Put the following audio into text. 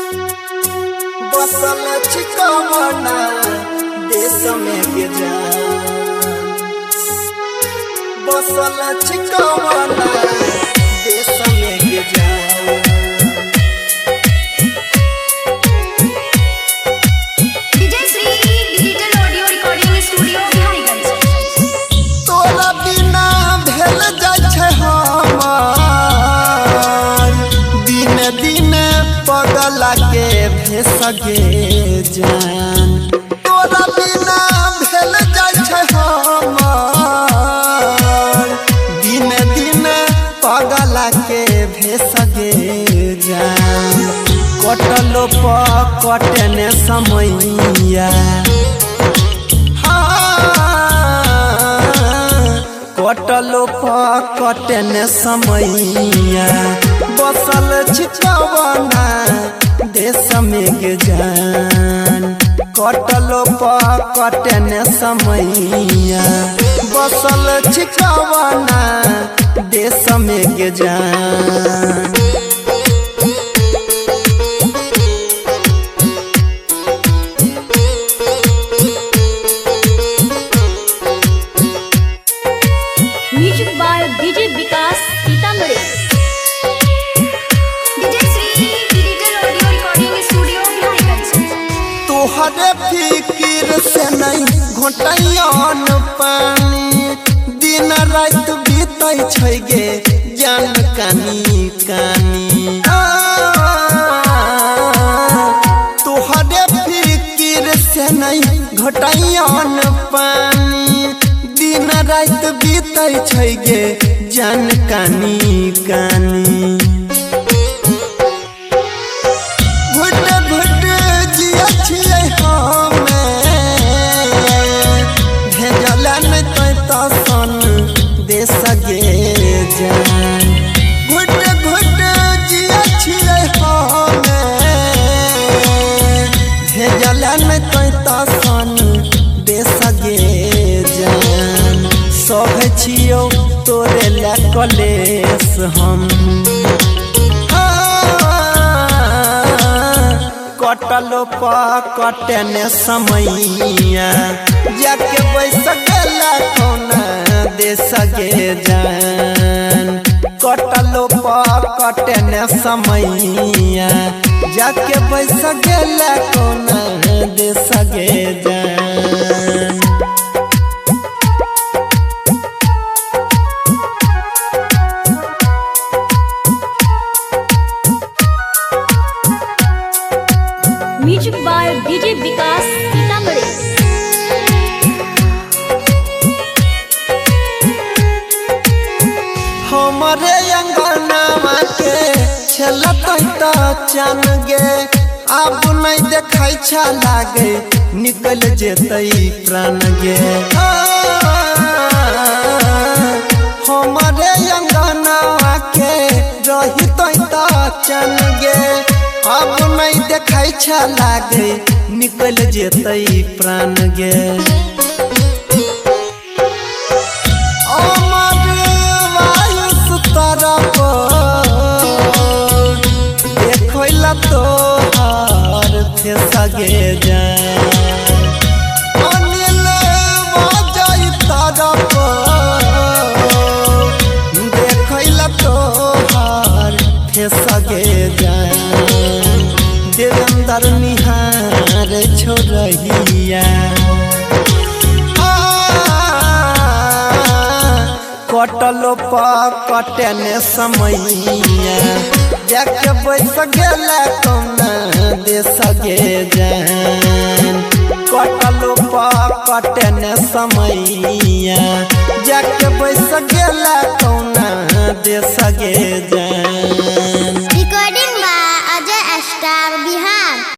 बसल छिकवना देश में के जान, बसल छिकवना देश में के जान। Vijay Shri digital audio recording studio Bihariganj. तोरा बिना भेल जाय छै हमर दिन दिन पगला के भेसगे जान। तोरा बिना भेल जाय छै हमर दिन दिन पगला के भेसगे जान। कटलो कटने समैया, कटलो कटने समैया, बसल छिकवना देश में के जान। कटलो कटने समैया, बसल छिकवना देश में के जान। Music by DJ Vikas Sitamarhi. Vijay Shri digital audio recording studio Bihariganj. तोहरे फिकिर से नहीं घोटैन पानी, दिन रात बीतै छै गे जान कानी कानी। तोहरे फिकिर से नहीं घोटैन पानी, दिन रात बीतै छै गे जान कानी कानी। घुट घुट जिया छियै हमे, भेजला नै तो सन देश गे जान। घुट घुट जिया छियै हमे, भेजला नै तो सन देश गे जान। सह छियौ तोरे ला कलेस हम, कटलो कटने समैया, जाके बैस गेला कोना देश गे जान। कटलो कटने समैया, जाके बैस गेला कोना देश गे जान। Music by DJ Vikas Sitamarhi. हमरे अंगनावा के छलतै त चन गे, अब नहीं देखै छ लागे निकल जेतै प्राण गे। हमरे अंगनावा के रहितै त चन गे, अब नहीं देखै छ लागे निकल जेतै प्राण गे। देखला तोहर फेसगे जान, अनिल बाजै तरफ देखला तोहर फेसगे जान। देवेंद्र निहार छोड़िया, कटलो कटने समैया, जाके बैस गेला कोना देश गे जान। कटलो कटने समैया, जाके बैस गेला कोना देश